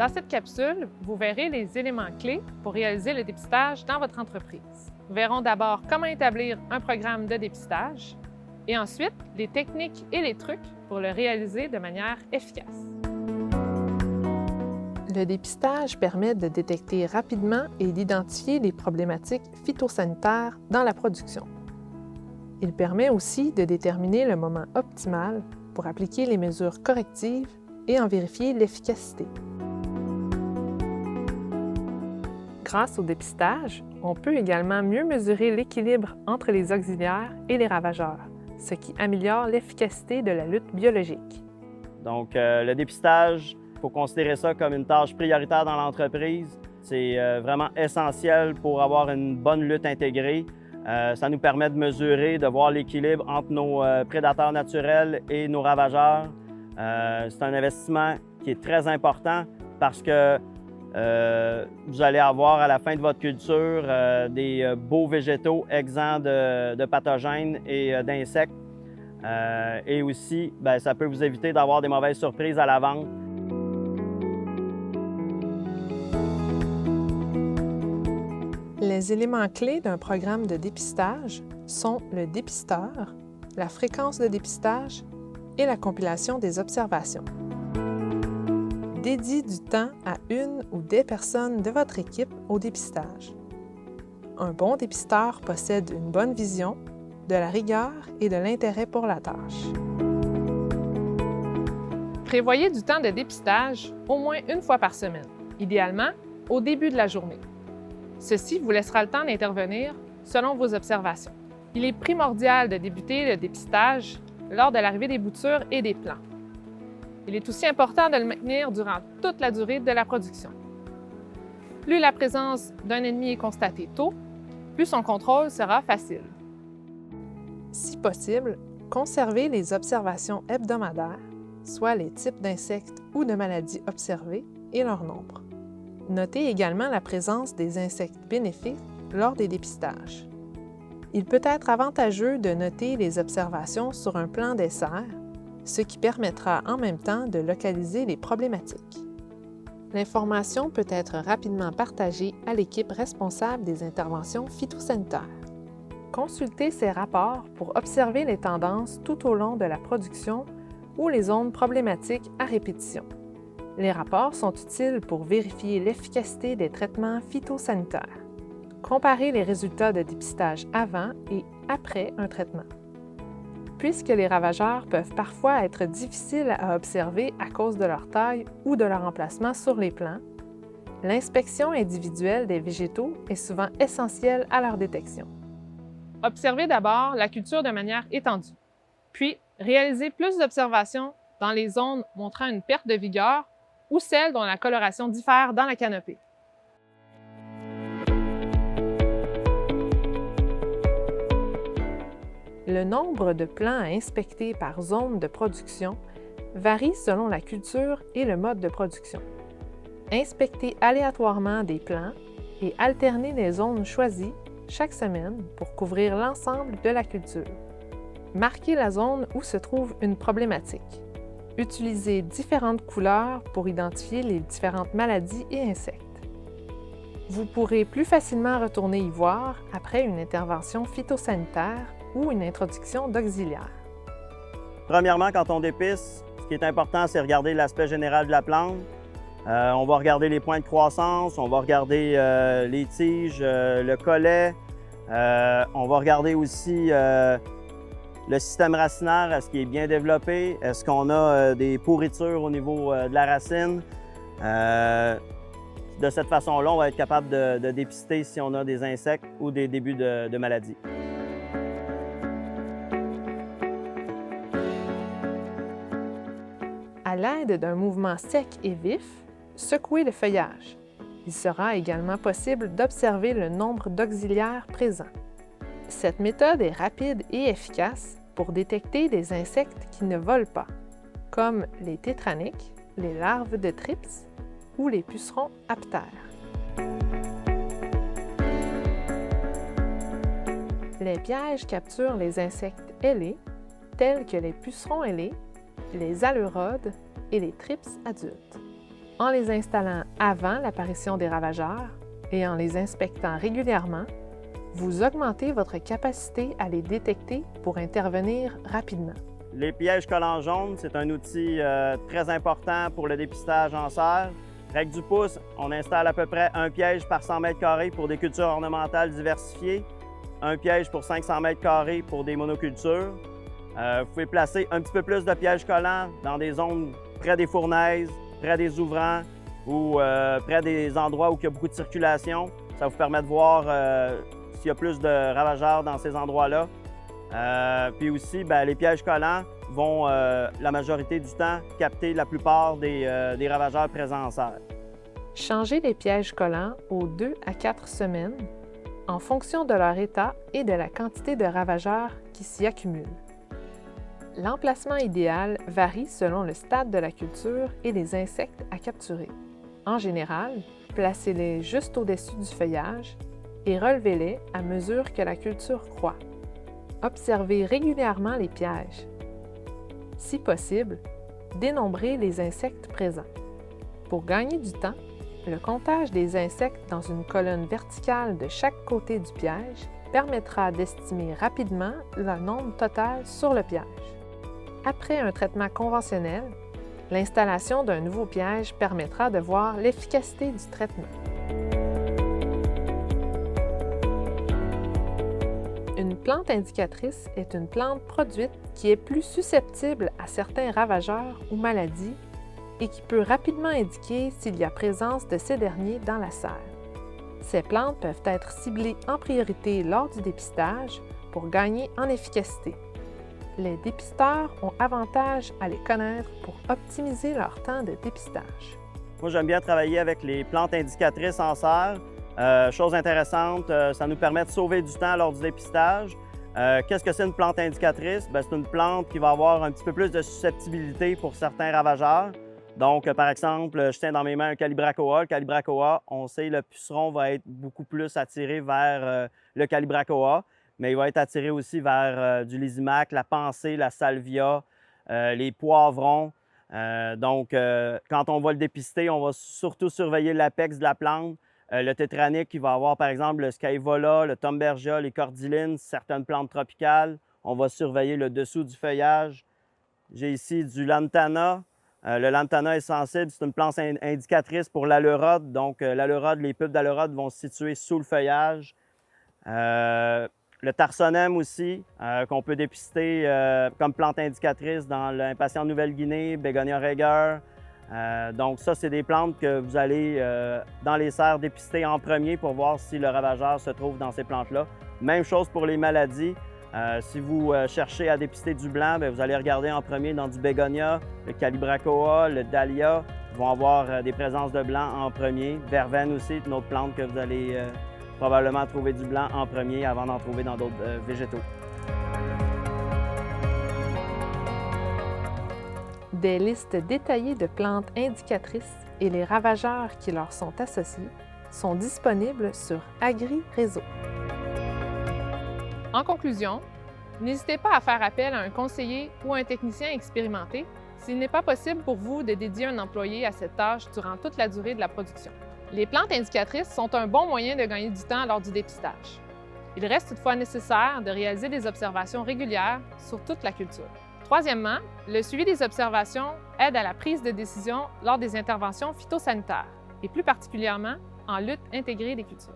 Dans cette capsule, vous verrez les éléments clés pour réaliser le dépistage dans votre entreprise. Nous verrons d'abord comment établir un programme de dépistage et ensuite les techniques et les trucs pour le réaliser de manière efficace. Le dépistage permet de détecter rapidement et d'identifier les problématiques phytosanitaires dans la production. Il permet aussi de déterminer le moment optimal pour appliquer les mesures correctives et en vérifier l'efficacité. Grâce au dépistage, on peut également mieux mesurer l'équilibre entre les auxiliaires et les ravageurs, ce qui améliore l'efficacité de la lutte biologique. Donc, le dépistage, il faut considérer ça comme une tâche prioritaire dans l'entreprise. C'est vraiment essentiel pour avoir une bonne lutte intégrée. Ça nous permet de mesurer, de voir l'équilibre entre nos prédateurs naturels et nos ravageurs. C'est un investissement qui est très important parce que vous allez avoir à la fin de votre culture des beaux végétaux exempts de pathogènes et d'insectes. Et aussi, ça peut vous éviter d'avoir des mauvaises surprises à la vente. Les éléments clés d'un programme de dépistage sont le dépisteur, la fréquence de dépistage et la compilation des observations. Dédiez du temps à une ou des personnes de votre équipe au dépistage. Un bon dépisteur possède une bonne vision, de la rigueur et de l'intérêt pour la tâche. Prévoyez du temps de dépistage au moins une fois par semaine, idéalement au début de la journée. Ceci vous laissera le temps d'intervenir selon vos observations. Il est primordial de débuter le dépistage lors de l'arrivée des boutures et des plants. Il est aussi important de le maintenir durant toute la durée de la production. Plus la présence d'un ennemi est constatée tôt, plus son contrôle sera facile. Si possible, conservez les observations hebdomadaires, soit les types d'insectes ou de maladies observées et leur nombre. Notez également la présence des insectes bénéfiques lors des dépistages. Il peut être avantageux de noter les observations sur un plan des serres, ce qui permettra en même temps de localiser les problématiques. L'information peut être rapidement partagée à l'équipe responsable des interventions phytosanitaires. Consultez ces rapports pour observer les tendances tout au long de la production ou les zones problématiques à répétition. Les rapports sont utiles pour vérifier l'efficacité des traitements phytosanitaires. Comparez les résultats de dépistage avant et après un traitement. Puisque les ravageurs peuvent parfois être difficiles à observer à cause de leur taille ou de leur emplacement sur les plants, l'inspection individuelle des végétaux est souvent essentielle à leur détection. Observez d'abord la culture de manière étendue, puis réalisez plus d'observations dans les zones montrant une perte de vigueur ou celles dont la coloration diffère dans la canopée. Le nombre de plants à inspecter par zone de production varie selon la culture et le mode de production. Inspectez aléatoirement des plants et alternez les zones choisies chaque semaine pour couvrir l'ensemble de la culture. Marquez la zone où se trouve une problématique. Utilisez différentes couleurs pour identifier les différentes maladies et insectes. Vous pourrez plus facilement retourner y voir après une intervention phytosanitaire ou une introduction d'auxiliaires. Premièrement, quand on dépiste, ce qui est important, c'est regarder l'aspect général de la plante. On va regarder les points de croissance, on va regarder les tiges, le collet. On va regarder aussi le système racinaire, est-ce qu'il est bien développé? Est-ce qu'on a des pourritures au niveau de la racine? De cette façon-là, on va être capable de dépister si on a des insectes ou des débuts de maladies. À l'aide d'un mouvement sec et vif, secouez le feuillage. Il sera également possible d'observer le nombre d'auxiliaires présents. Cette méthode est rapide et efficace pour détecter des insectes qui ne volent pas, comme les tétraniques, les larves de thrips ou les pucerons aptères. Les pièges capturent les insectes ailés, tels que les pucerons ailés, les alérodes et les thrips adultes. En les installant avant l'apparition des ravageurs et en les inspectant régulièrement, vous augmentez votre capacité à les détecter pour intervenir rapidement. Les pièges collants jaunes, c'est un outil très important pour le dépistage en serre. Règle du pouce, on installe à peu près un piège par 100 mètres carrés pour des cultures ornementales diversifiées, un piège pour 500 mètres carrés pour des monocultures. Vous pouvez placer un petit peu plus de pièges collants dans des zones près des fournaises, près des ouvrants ou près des endroits où il y a beaucoup de circulation. Ça vous permet de voir s'il y a plus de ravageurs dans ces endroits-là. Puis aussi, les pièges collants vont, la majorité du temps, capter la plupart des ravageurs présents en serre. Changez les pièges collants aux 2 à 4 semaines en fonction de leur état et de la quantité de ravageurs qui s'y accumulent. L'emplacement idéal varie selon le stade de la culture et les insectes à capturer. En général, placez-les juste au-dessus du feuillage et relevez-les à mesure que la culture croît. Observez régulièrement les pièges. Si possible, dénombrez les insectes présents. Pour gagner du temps, le comptage des insectes dans une colonne verticale de chaque côté du piège permettra d'estimer rapidement le nombre total sur le piège. Après un traitement conventionnel, l'installation d'un nouveau piège permettra de voir l'efficacité du traitement. Une plante indicatrice est une plante produite qui est plus susceptible à certains ravageurs ou maladies et qui peut rapidement indiquer s'il y a présence de ces derniers dans la serre. Ces plantes peuvent être ciblées en priorité lors du dépistage pour gagner en efficacité. Les dépisteurs ont avantage à les connaître pour optimiser leur temps de dépistage. Moi, j'aime bien travailler avec les plantes indicatrices en serre. Chose intéressante, ça nous permet de sauver du temps lors du dépistage. Qu'est-ce que c'est une plante indicatrice? C'est une plante qui va avoir un petit peu plus de susceptibilité pour certains ravageurs. Donc, par exemple, je tiens dans mes mains un calibrachoa. Le calibrachoa, on sait, le puceron va être beaucoup plus attiré vers le calibrachoa, mais il va être attiré aussi vers du lysimaque, la pensée, la salvia, les poivrons. Donc, quand on va le dépister, on va surtout surveiller l'apex de la plante. Le tétranique qui va avoir, par exemple, le scaevola, le thunbergia, les cordylines, certaines plantes tropicales. On va surveiller le dessous du feuillage. J'ai ici du lantana. Le lantana est sensible, c'est une plante indicatrice pour l'aleurode. Donc, l'aleurode, les pulpes d'aleurode vont se situer sous le feuillage. Le tarsonème aussi, qu'on peut dépister comme plante indicatrice dans l'impatient de Nouvelle-Guinée, Begonia reger. Donc ça, c'est des plantes que vous allez dans les serres dépister en premier pour voir si le ravageur se trouve dans ces plantes-là. Même chose pour les maladies. Si vous cherchez à dépister du blanc, vous allez regarder en premier dans du bégonia, le calibrachoa, le dahlia vont avoir des présences de blanc en premier. Verveine aussi, une autre plante que vous allez probablement trouver du blanc en premier avant d'en trouver dans d'autres végétaux. Des listes détaillées de plantes indicatrices et les ravageurs qui leur sont associés sont disponibles sur AgriRéseau. En conclusion, n'hésitez pas à faire appel à un conseiller ou un technicien expérimenté s'il n'est pas possible pour vous de dédier un employé à cette tâche durant toute la durée de la production. Les plantes indicatrices sont un bon moyen de gagner du temps lors du dépistage. Il reste toutefois nécessaire de réaliser des observations régulières sur toute la culture. Troisièmement, le suivi des observations aide à la prise de décision lors des interventions phytosanitaires et plus particulièrement en lutte intégrée des cultures.